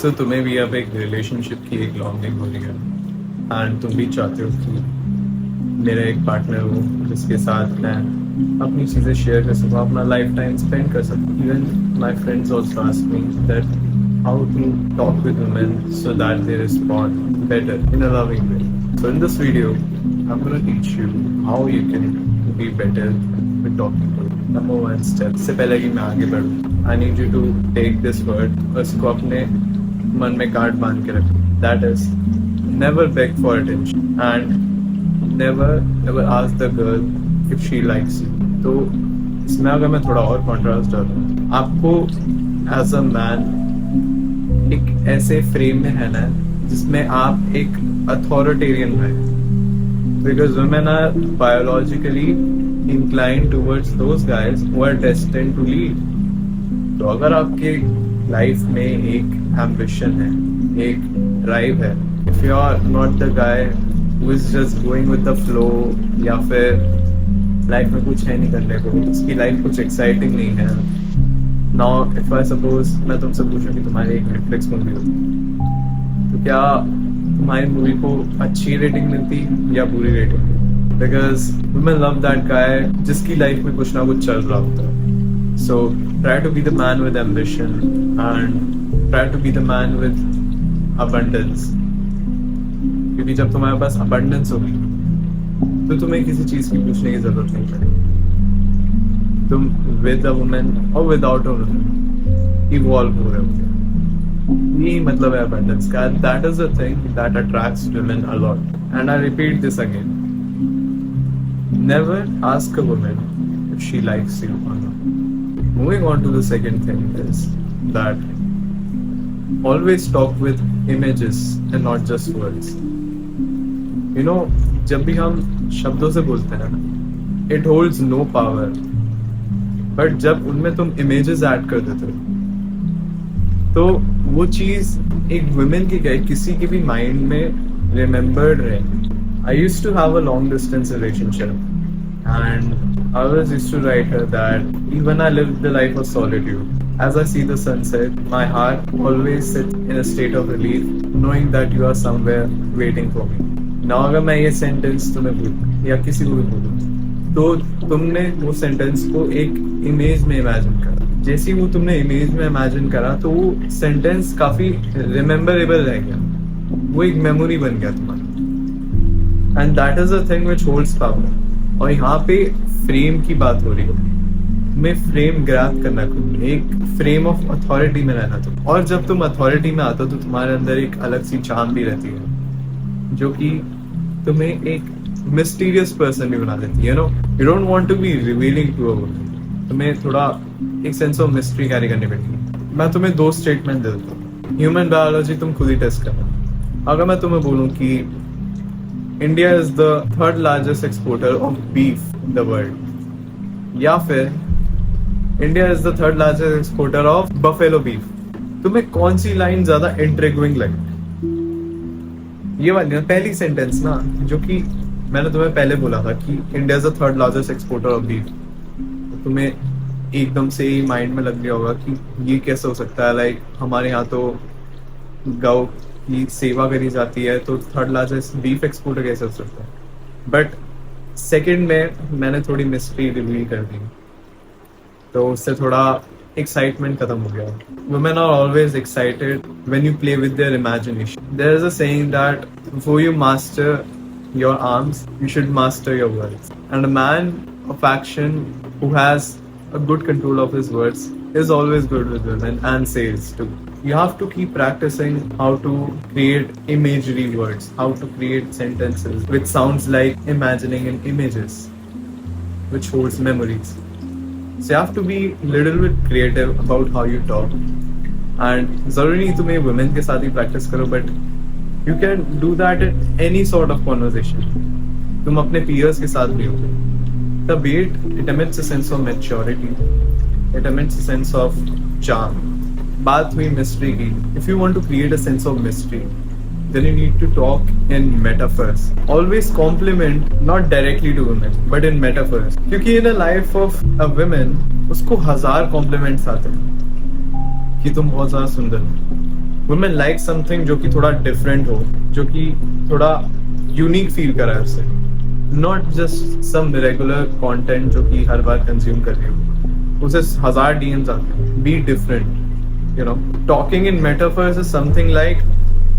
सो तुम्हें भी अब एक रिलेशनशिप की एक लॉन्गिंग हो रही है एंड तुम भी चाहते हो कि मेरा एक पार्टनर हो जिसके साथ मैं अपनी चीज़ें शेयर कर सकूँ, अपना लाइफ टाइम स्पेंड कर सकूँ. Even my friends also ask me that how to talk with women so that they respond better in a loving way. So in this video, I'm going to teach you how you can be better with talking to them. Number one step, से पहले कि मैं आगे बढ़ूँ, I need you to take this word और इसको अपने मन में गांठ बांध के रखो. That is, never beg for attention and never ask the girl if she likes you. तो इसमें अगर मैं थोड़ा और कॉन्ट्रास्ट डालूँ, आपको एज अ मैन एक ऐसे फ्रेम में रहना है जिसमें आप एक अथॉरिटेरियन है, because women are biologically inclined towards those guys who are destined to lead. तो अगर आपके लाइफ में एक एम्बिशन है, एक ड्राइव है, if you are not the guy who is just going with the flow या फिर लाइफ में कुछ है नहीं करने को, उसकी लाइफ कुछ एक्साइटिंग नहीं है. Now if I suppose मैं तुमसे पूछूं कि तुम्हारी एक नेटफ्लिक्स मूवी होती तो क्या तुम्हारी मूवी को अच्छी रेटिंग मिलती या बुरी rating? Because women love that guy जिसकी लाइफ में कुछ ना कुछ चल रहा होता है. So try to be the man with ambition and try to be the man with abundance. क्योंकि जब तुम्हारे पास abundance होगी तो तुम्हें किसी चीज की पूछने की जरूरत नहीं पड़ेगी. तुम with a woman or without a woman evolve हो रहे होगे. यही मतलब है abundance का. That is the thing that attracts women a lot. And I repeat this again. Never ask a woman if she likes you or not. Moving on to the second thing is that always talk with images and not just words. You know, जब भी हम शब्दों से बोलते हैं, it holds no power. But जब उनमें तुम images add कर देते हो, तो वो चीज एक women की क्या किसी के भी mind में remembered रहे. I used to have a long distance relationship and I always used to write her that even I lived the life of solitude. As I see the sunset, my heart always sits in a state of relief knowing that you are somewhere waiting for me. Now अगर मैं ये sentence तुम्हें बोलूं या किसी को भी बोलूं तो तुमने वो sentence को एक image में imagine करा. जैसे ही वो तुमने image में imagine करा तो वो sentence काफी rememberable रह गया. वो एक memory बन गया तुम्हारा. And that is the thing which holds power. और यहाँ पे फ्रेम की बात हो रही है. तुम्हें फ्रेम ग्रैब करना, एक फ्रेम ऑफ अथॉरिटी में रहना तुम. और जब तुम अथॉरिटी में आते हो तो तुम्हारे अंदर एक अलग सी चाम भी रहती है जो कि तुम्हें एक मिस्टीरियस पर्सन भी बना देती है. No, you don't want to be revealing to a woman. तुम्हें थोड़ा एक सेंस ऑफ मिस्ट्री कैरी करनी पड़ेगी. मैं तुम्हें दो स्टेटमेंट दे देता हूँ. ह्यूमन बायोलॉजी तुम खुद ही टेस्ट करना. अगर मैं तुम्हें बोलूँ कि India is the third largest exporter of beef in the world, या फिर India is the third largest exporter of buffalo beef, तुम्हें कौन सी लाइन ज्यादा इंट्रिगिंग लगी? ये वाली पहली सेंटेंस ना, जो कि मैंने तुम्हें पहले बोला था कि India is the third largest exporter of beef. तुम्हें एकदम से ही माइंड में लग गया होगा कि ये कैसे हो सकता है. लाइक हमारे यहाँ तो गौ की सेवा करी जाती है तो थर्ड लार्जेस्ट बीफ एक्सपोर्टर कैसे हो सकता है. बट सेकंड में मैंने थोड़ी मिस्ट्री रिवील कर दी तो उससे थोड़ा एक्साइटमेंट खत्म हो गया. Women are always excited when you play with their imagination. There is a saying that before you master your arms you should master your words. And a man of action who has a good control of his words is always good with women and sales too. You have to keep practicing how to create imagery words, how to create sentences which sounds like imagining in images, which holds memories. So you have to be little bit creative about how you talk. And ज़रूरी नहीं तुम्हें women के साथ ही practice करो, but you can do that in any sort of conversation. तुम अपने peers के साथ भी हो. The beat, it emits a sense of maturity. It emits a sense of charm. बात हुई mystery की. If you want to create a sense of mystery, then you need to talk in metaphors. Always compliment, not directly to women, but in metaphors. क्योंकि in a life of a woman, उसको 1000 compliments आते हैं कि तुम बहुत ज़्यादा सुंदर हो. वुमेन लाइक समथिंग जो कि थोड़ा डिफरेंट हो, जो कि थोड़ा यूनिक फील कराए उसे, not just some regular content जो कि हर बार कंज्यूम कर रही हो। उसे 1000 DMs आते हैं, be different, you know. Talking in metaphors is something like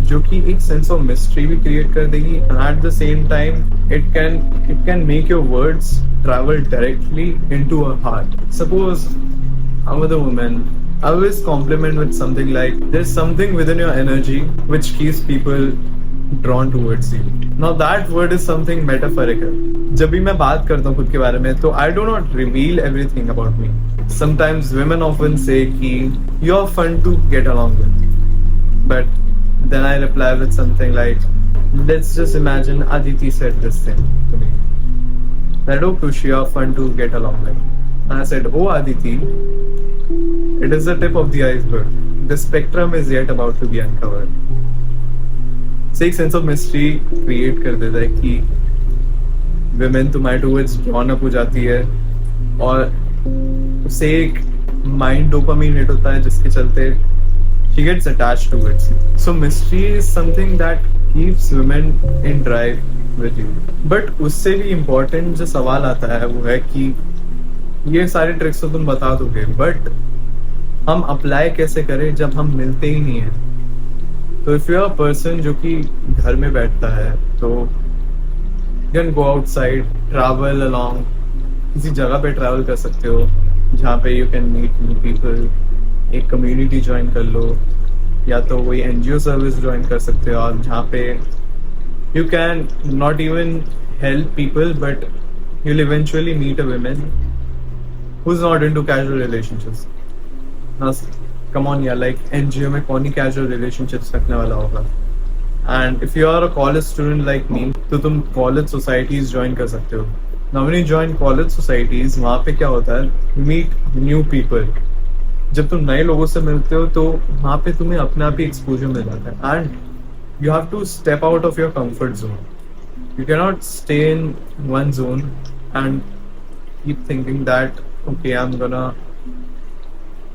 जो कि एक सेंस ऑफ मिस्ट्री भी क्रिएट कर देगी, and at the same time it can make your words travel directly into a heart. Suppose I'm with a woman, I always compliment with something like, there's something within your energy which keeps people drawn towards you. Now that word is something metaphorical. जब भी मैं बात करता हूँ खुद के बारे में, तो I do not reveal everything about me. Sometimes women often say कि you're fun to get along with, but then I reply with something like, let's just imagine Aditi said this thing to me, that oh Krushi, you're fun to get along with. And I said, oh Aditi, it is the tip of the iceberg. The spectrum is yet about to be uncovered. से एक sense of mystery create कर देता है कि women तुम्हारे towards drawn up हो जाती है, और उससे एक माइंड डोपामिन हिट होता है जिसके चलते she gets attached towards you. So mystery is something that keeps women in drive with you. But उससे भी important जो सवाल आता है वो है कि ये सारे ट्रिक्स तो तुम बता दोगे, बट हम अप्लाई कैसे करें जब हम मिलते ही नहीं हैं। तो इफ यू आर पर्सन जो कि घर में बैठता है, तो you can go outside, travel along, किसी जगह पे ट्रैवल कर सकते हो जहाँ पे you can meet new people, एक कम्युनिटी ज्वाइन कर लो, या तो कोई NGO सर्विस ज्वाइन कर सकते हो आप, जहाँ पे you can not even help people, but you will eventually meet a woman who is not into casual relationships. Come on यार, लाइक NGO में कौन ही कैजुअल रिलेशनशिप्स रखने वाला होगा। And if you are a college student like me, तो तुम college societies join कर सकते हो। Now when you join college societies, वहाँ पे क्या होता है, मीट न्यू पीपल। जब तुम नए लोगों से मिलते हो तो वहाँ पे तुम्हें अपने आप ही एक्सपोजर मिल जाता है, and you have to step out of your comfort zone. You cannot stay in one zone and keep thinking that okay, I'm gonna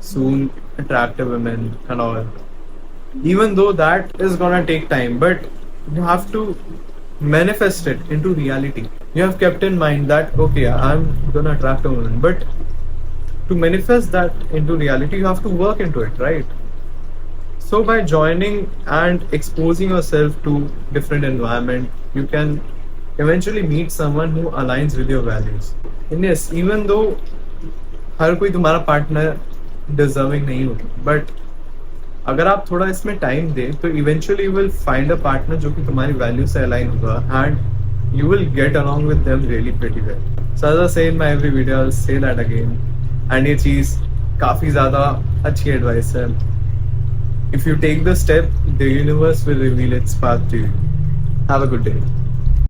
soon attract a woman and all. Even though that is gonna take time, but you have to manifest it into reality. You have kept in mind that okay, I'm gonna attract a woman, but to manifest that into reality, you have to work into it, right? So by joining and exposing yourself to different environment, you can eventually meet someone who aligns with your values. And yes, even though हर कोई तुम्हारा partner deserving नहीं होगा, but अगर आप थोड़ा इसमें time दे तो eventually you will find a partner जो कि तुम्हारी वैल्यू से अलाइन होगा, and you will get along with them really pretty well. So as I say in my every video, I will say that again, and ये चीज काफी ज्यादा अच्छी एडवाइस है. If you take the step, the universe will reveal its path to you. Have a good day.